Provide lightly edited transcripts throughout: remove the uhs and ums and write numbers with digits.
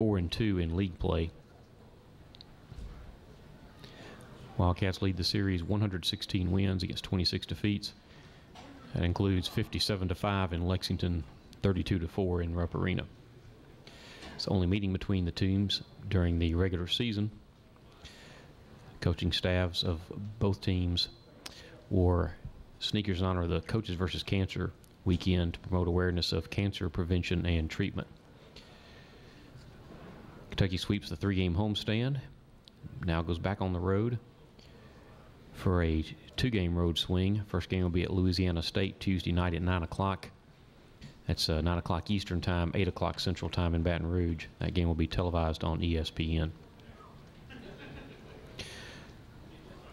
4-2 in league play. Wildcats lead the series 116 wins against 26 defeats. That includes 57-5 in Lexington, 32-4 in Rupp Arena. It's the only meeting between the teams during the regular season. Coaching staffs of both teams wore sneakers in honor of the Coaches versus Cancer weekend to promote awareness of cancer prevention and treatment. Kentucky sweeps the 3-game homestand, now goes back on the road for a 2-game road swing. First game will be at Louisiana State Tuesday night at 9 o'clock. That's 9 o'clock Eastern Time, 8 o'clock Central Time in Baton Rouge. That game will be televised on ESPN.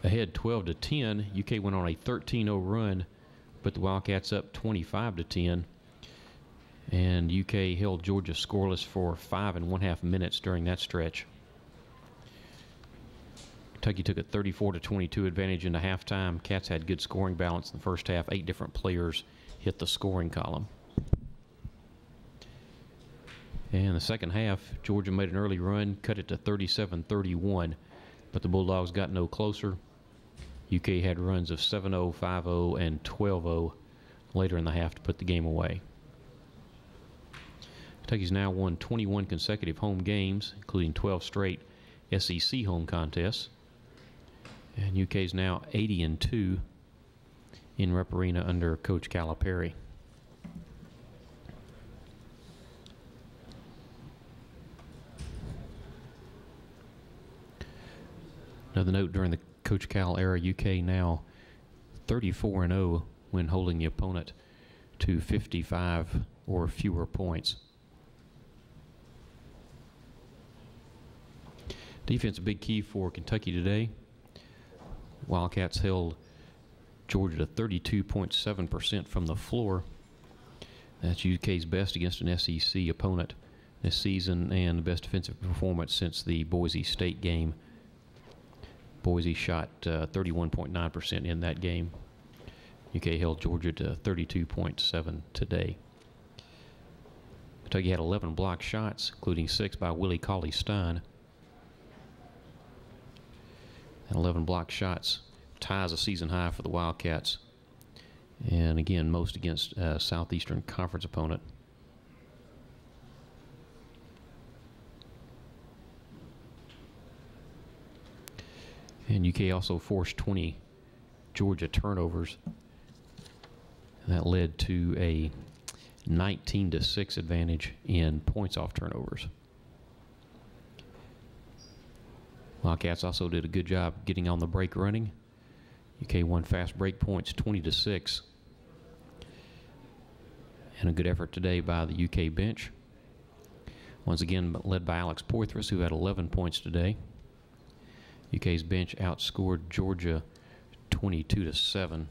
Ahead 12-10, UK went on a 13-0 run, put the Wildcats up 25-10. And UK held Georgia scoreless for 5.5 minutes during that stretch. Kentucky took a 34-22 advantage into halftime. Cats had good scoring balance in the first half. 8 different players hit the scoring column. And in the second half, Georgia made an early run, cut it to 37-31, but the Bulldogs got no closer. UK had runs of 7-0, 5-0, and 12-0 later in the half to put the game away. Kentucky's now won 21 consecutive home games, including 12 straight SEC home contests. And UK's now 80-2 in Rupp Arena under Coach Calipari. Another note, during the Coach Cal era, UK now 34-0 when holding the opponent to 55 or fewer points. Defense a big key for Kentucky today. Wildcats held Georgia to 32.7% from the floor. That's UK's best against an SEC opponent this season and the best defensive performance since the Boise State game. Boise shot 31.9% in that game. UK held Georgia to 32.7 today. Kentucky had 11 blocked shots, including 6 by Willie Cauley-Stein. And 11 blocked shots ties a season high for the Wildcats. And again, most against a Southeastern Conference opponent. And UK also forced 20 Georgia turnovers. And that led to a 19-6 advantage in points off turnovers. Wildcats also did a good job getting on the break running. UK won fast break points 20-6. And a good effort today by the UK bench. Once again led by Alex Poitras, who had 11 points today. UK's bench outscored Georgia 22-7.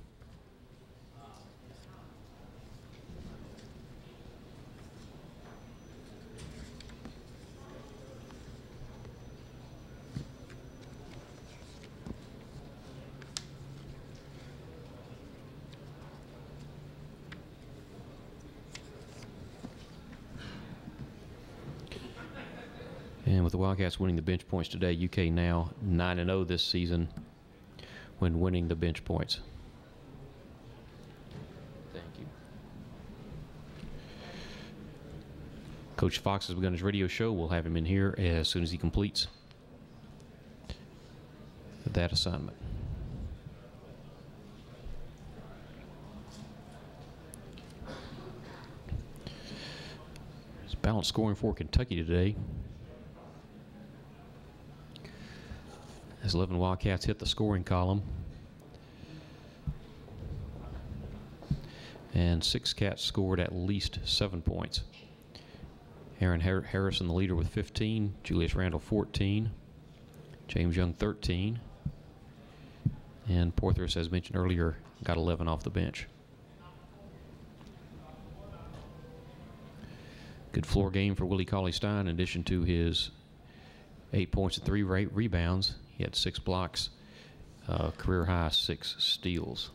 And with the Wildcats winning the bench points today, UK now 9-0 this season when winning the bench points. Thank you. Coach Fox has begun his radio show. We'll have him in here as soon as he completes that assignment. It's balanced scoring for Kentucky today, as 11 Wildcats hit the scoring column. And 6 Cats scored at least 7 points. Aaron Harrison, the leader, with 15. Julius Randle, 14. James Young, 13. And Poitras, as mentioned earlier, got 11 off the bench. Good floor game for Willie Cauley-Stein, in addition to his 8 points and 3 rebounds. He had 6 blocks, career high 6 steals.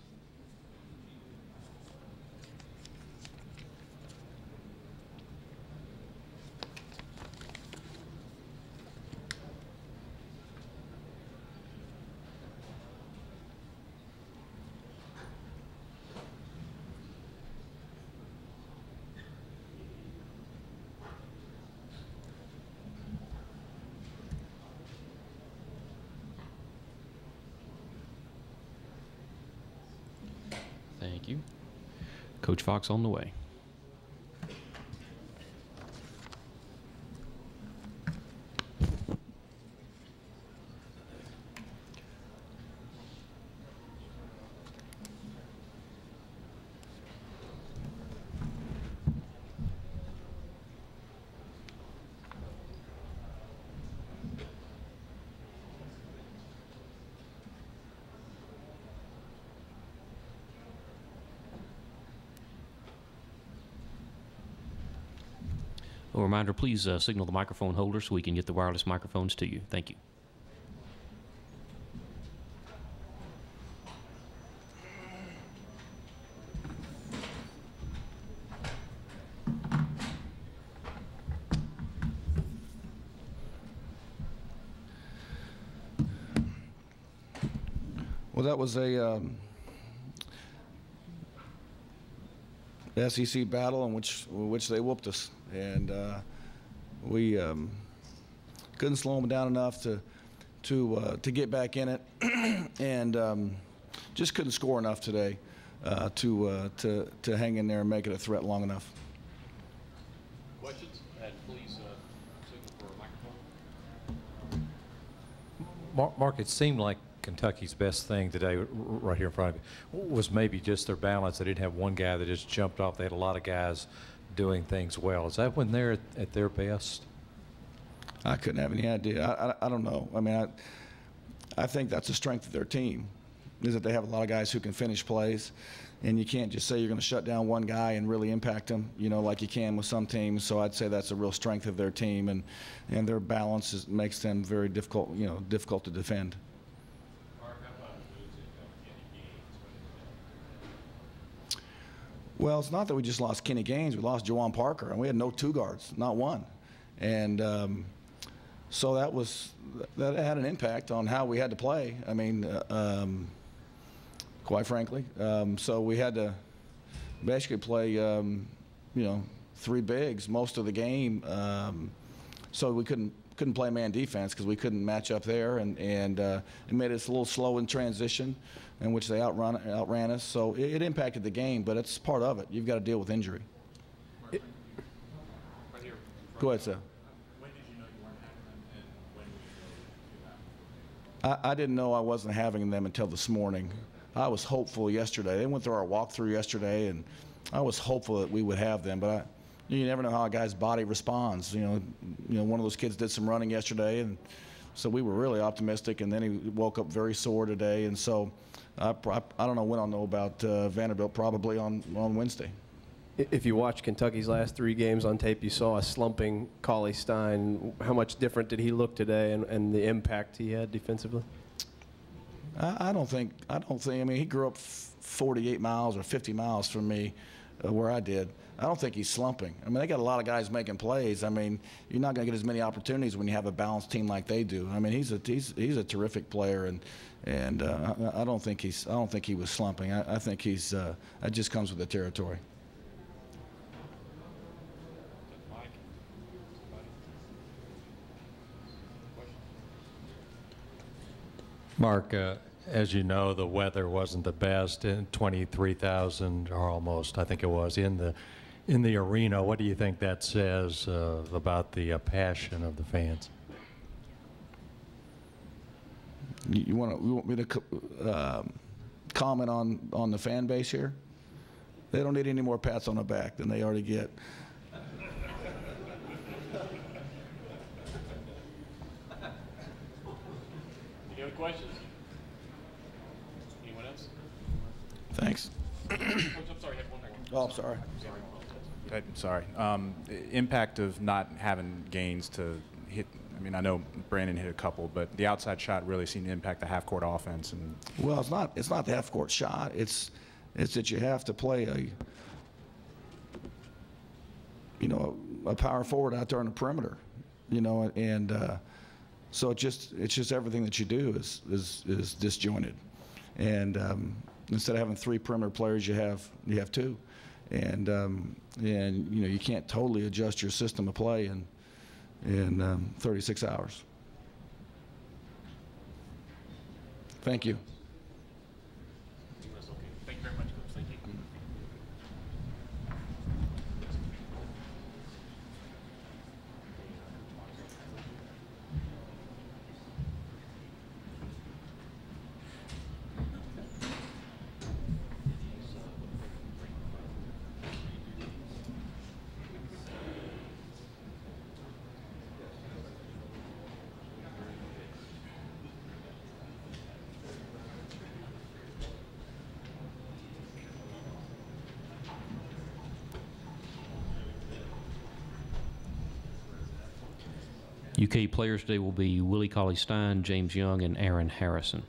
Coach Fox on the way. A reminder, please signal the microphone holder so we can get the wireless microphones to you. Thank you. Well, that was a SEC battle in which they whooped us, and we couldn't slow them down enough to get back in it, and just couldn't score enough today to hang in there and make it a threat long enough. Questions? And please signal for a microphone. Mark, it seemed like Kentucky's best thing today, right here in front of you, was maybe just their balance. They didn't have one guy that just jumped off. They had a lot of guys doing things well. Is that when they're at their best? I couldn't have any idea. I don't know. I mean, I think that's the strength of their team, is that they have a lot of guys who can finish plays, and you can't just say you're going to shut down one guy and really impact him, you know, like you can with some teams. So I'd say that's a real strength of their team, and their balance makes them very difficult, you know, difficult to defend. Well, it's not that we just lost Kenny Gaines. We lost Juwan Parker, and we had no two guards, not one. And so that had an impact on how we had to play. I mean, quite frankly. So we had to basically play, you know, three bigs most of the game. So we couldn't play man defense because we couldn't match up there, and it made us a little slow in transition, in which they outran us. So it impacted the game, but it's part of it. You've got to deal with injury. Right here. Go ahead, sir. When did you know you weren't having them, and when did you know you have them? I didn't know I wasn't having them until this morning. I was hopeful yesterday. They went through our walkthrough yesterday, and I was hopeful that we would have them, but you never know how a guy's body responds. You know, one of those kids did some running yesterday, and so we were really optimistic. And then he woke up very sore today, and so I don't know when I'll know about Vanderbilt. Probably on Wednesday. If you watch Kentucky's last three games on tape, you saw a slumping Cauley Stein. How much different did he look today, and the impact he had defensively? I don't think. I mean, he grew up 48 miles or 50 miles from me, where I did. I don't think he's slumping. I mean, they got a lot of guys making plays. I mean, you're not going to get as many opportunities when you have a balanced team like they do. I mean, he's a terrific player, and I don't think he was slumping. I think he's it just comes with the territory. Mark, as you know, the weather wasn't the best, and 23,000 or almost, I think it was, in the arena. What do you think that says about the passion of the fans? You want me to comment on the fan base here? They don't need any more pats on the back than they already get. Any other questions? Anyone else? Thanks. I'm sorry, I have one more. Oh, I'm sorry. I'm sorry. Impact of not having Gaines to hit. I mean, I know Brandon hit a couple, but the outside shot really seemed to impact the half-court offense. And Well, it's not the half-court shot. It's that you have to play a power forward out there on the perimeter, and so it's just everything that you do is disjointed, and instead of having three perimeter players, you have two, and you can't totally adjust your system of play in 36 hours. Thank you. Thank you very much, Coach. Thank you. UK players today will be Willie Cauley-Stein, James Young, and Aaron Harrison.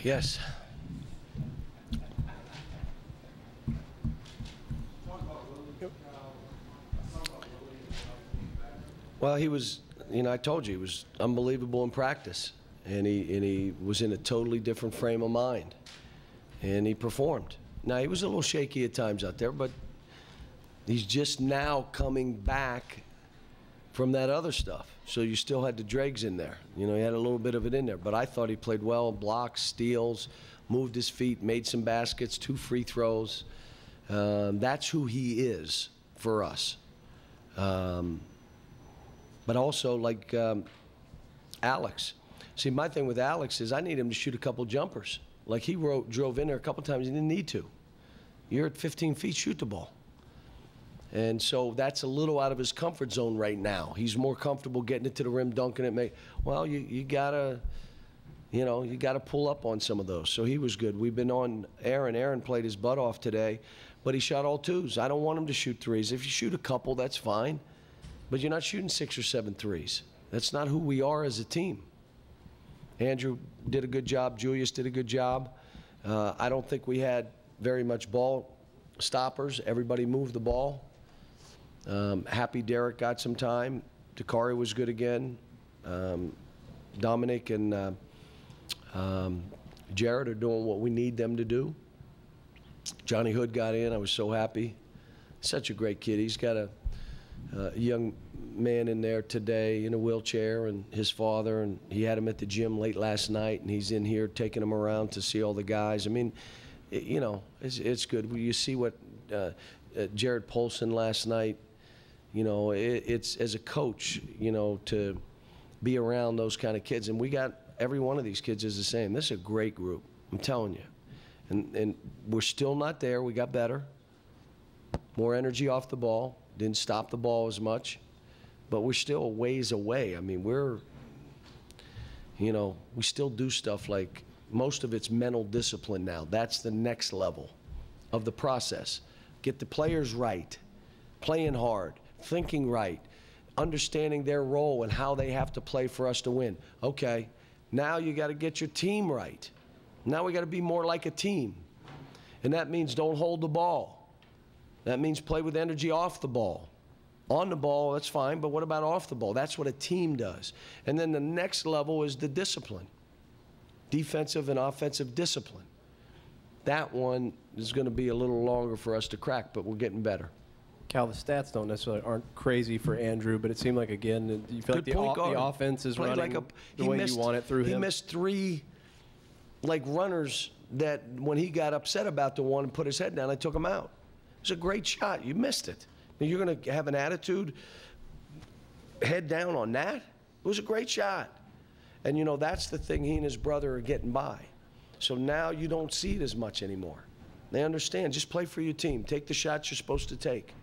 Yes. Well, he was, you know, I told you, he was unbelievable in practice. And he was in a totally different frame of mind. And he performed. Now, he was a little shaky at times out there, but he's just now coming back from that other stuff. So you still had the dregs in there. You know, he had a little bit of it in there. But I thought he played well, blocks, steals, moved his feet, made some baskets, 2 free throws. That's who he is for us. But also, like Alex. See, my thing with Alex is I need him to shoot a couple jumpers. Like he drove in there a couple times, he didn't need to. You're at 15 feet, shoot the ball. And so that's a little out of his comfort zone right now. He's more comfortable getting it to the rim, dunking it. Well, you gotta, you know, you gotta pull up on some of those. So he was good. We've been on Aaron. Aaron played his butt off today, but he shot all 2s. I don't want him to shoot 3s. If you shoot a couple, that's fine. But you're not shooting 6 or 7 3s. That's not who we are as a team. Andrew did a good job. Julius did a good job. I don't think we had very much ball stoppers. Everybody moved the ball. Happy Derek got some time. Dakari was good again. Dominic and Jared are doing what we need them to do. Johnny Hood got in. I was so happy. Such a great kid. He's got a young man in there today in a wheelchair, and his father, and he had him at the gym late last night, and he's in here taking him around to see all the guys. I mean, you know, it's good. You see what Jared Polson last night, you know, it's as a coach, you know, to be around those kind of kids. And we got every one of these kids is the same. This is a great group, I'm telling you. And we're still not there. We got better. More energy off the ball. Didn't stop the ball as much. But we're still a ways away. I mean, you know, we still do stuff like most of it's mental discipline now. That's the next level of the process. Get the players right, playing hard, thinking right, understanding their role and how they have to play for us to win. Okay, now you got to get your team right. Now we got to be more like a team. And that means don't hold the ball. That means play with energy off the ball. On the ball, that's fine, but what about off the ball? That's what a team does. And then the next level is the discipline. Defensive and offensive discipline. That one is going to be a little longer for us to crack, but we're getting better. Cal, the stats don't necessarily aren't crazy for Andrew, but it seemed like, again, you feel Good like point guard. the offense is Played running the way you want it through him. He missed 3 runners that when he got upset about the one and put his head down, I took him out. It was a great shot. You missed it. Now, you're going to have an attitude, head down on that? It was a great shot. And, that's the thing he and his brother are getting by. So now you don't see it as much anymore. They understand. Just play for your team. Take the shots you're supposed to take.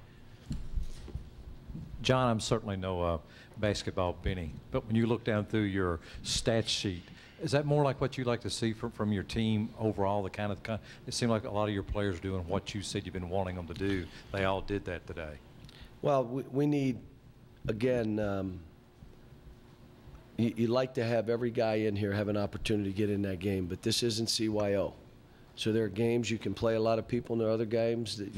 John, I'm certainly no basketball Benny, but when you look down through your stat sheet, is that more like what you like to see from your team overall? It seemed like a lot of your players doing what you said you've been wanting them to do. They all did that today. Well, we need, again, you like to have every guy in here have an opportunity to get in that game, but this isn't CYO. So there are games you can play a lot of people, and there are other games that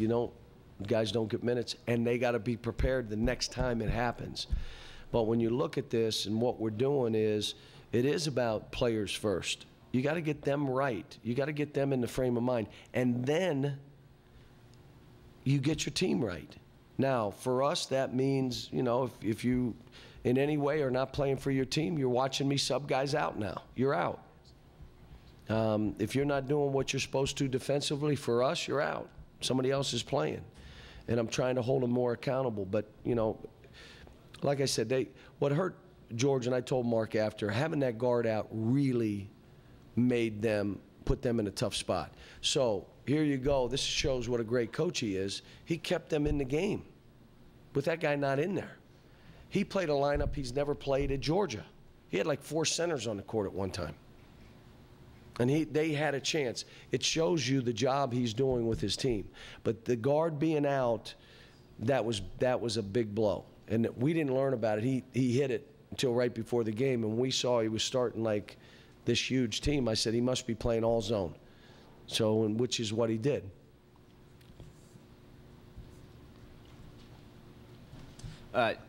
guys don't get minutes, and they got to be prepared the next time it happens. But when you look at this and what we're doing it is about players first. You got to get them right. You got to get them in the frame of mind. And then you get your team right. Now, for us, that means, if you in any way are not playing for your team, you're watching me sub guys out now. You're out. If you're not doing what you're supposed to defensively for us, you're out. Somebody else is playing. And I'm trying to hold them more accountable. But, like I said, what hurt George, and I told Mark after, having that guard out really put them in a tough spot. So here you go. This shows what a great coach he is. He kept them in the game with that guy not in there. He played a lineup he's never played at Georgia. He had like 4 centers on the court at one time. And they had a chance. It shows you the job he's doing with his team. But the guard being out, that was a big blow. And we didn't learn about it. He hit it until right before the game. And we saw he was starting like this huge team. I said he must be playing all zone. Which is what he did.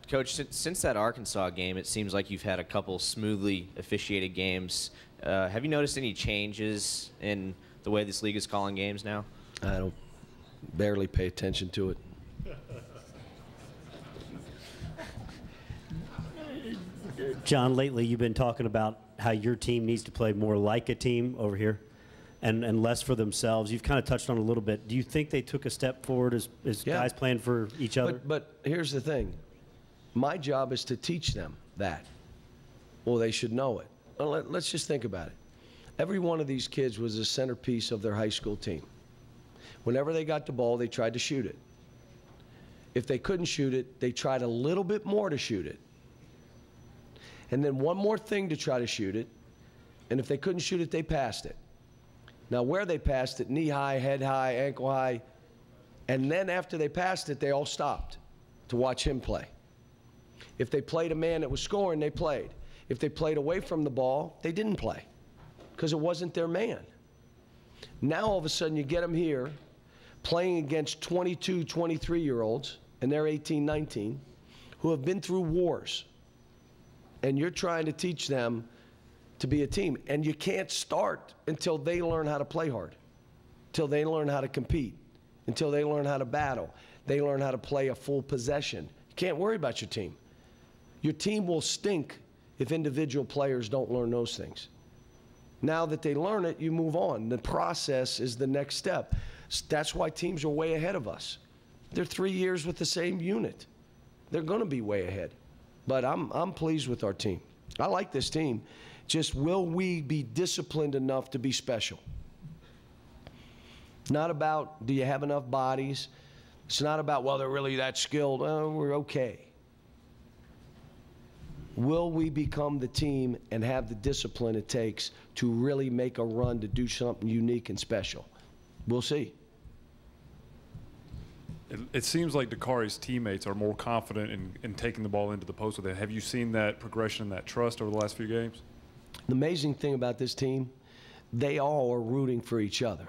Coach, since that Arkansas game, it seems like you've had a couple smoothly officiated games. Have you noticed any changes in the way this league is calling games now? I don't barely pay attention to it. John, lately you've been talking about how your team needs to play more like a team over here and less for themselves. You've kind of touched on it a little bit. Do you think they took a step forward as guys playing for each other? But here's the thing. My job is to teach them that. Well, they should know it. Well, let's just think about it. Every one of these kids was a centerpiece of their high school team. Whenever they got the ball, they tried to shoot it. If they couldn't shoot it, they tried a little bit more to shoot it. And then one more thing to try to shoot it. And if they couldn't shoot it, they passed it. Now, where they passed it, knee high, head high, ankle high. And then after they passed it, they all stopped to watch him play. If they played a man that was scoring, they played. If they played away from the ball, they didn't play because it wasn't their man. Now, all of a sudden, you get them here playing against 22, 23-year-olds, and they're 18, 19, who have been through wars. And you're trying to teach them to be a team. And you can't start until they learn how to play hard, until they learn how to compete, until they learn how to battle. They learn how to play a full possession. You can't worry about your team. Your team will stink if individual players don't learn those things. Now that they learn it, you move on. The process is the next step. That's why teams are way ahead of us. They're 3 years with the same unit. They're going to be way ahead. But I'm pleased with our team. I like this team. Just will we be disciplined enough to be special? Not about do you have enough bodies. It's not about, well, they're really that skilled. Oh, we're okay. Will we become the team and have the discipline it takes to really make a run to do something unique and special? We'll see. It seems like Dakari's teammates are more confident in taking the ball into the post with it. Have you seen that progression and that trust over the last few games? The amazing thing about this team, they all are rooting for each other.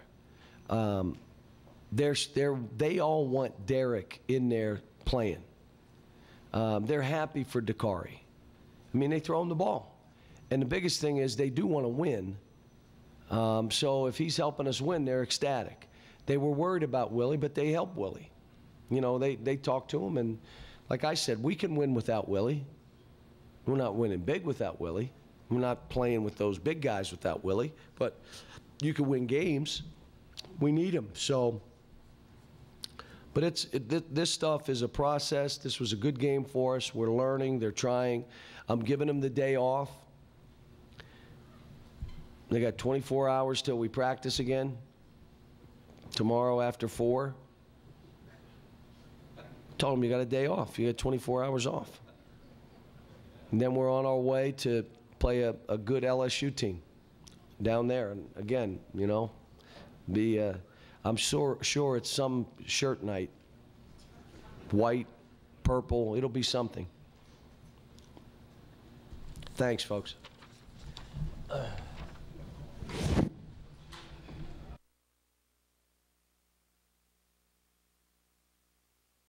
They all want Derek in there playing. They're happy for Dakari. I mean, they throw him the ball. And the biggest thing is they do want to win. So if he's helping us win, they're ecstatic. They were worried about Willie, but they helped Willie. You know, they talk to him, and like I said, we can win without Willie. We're not winning big without Willie. We're not playing with those big guys without Willie, but you can win games. We need him. So, but this stuff is a process. This was a good game for us. We're learning. They're trying. I'm giving them the day off. They got 24 hours till we practice again. Tomorrow after 4. Told them you got a day off. You got 24 hours off. And then we're on our way to play a good LSU team down there. And again, you know, I'm sure it's some shirt night. White, purple, it'll be something. Thanks, folks.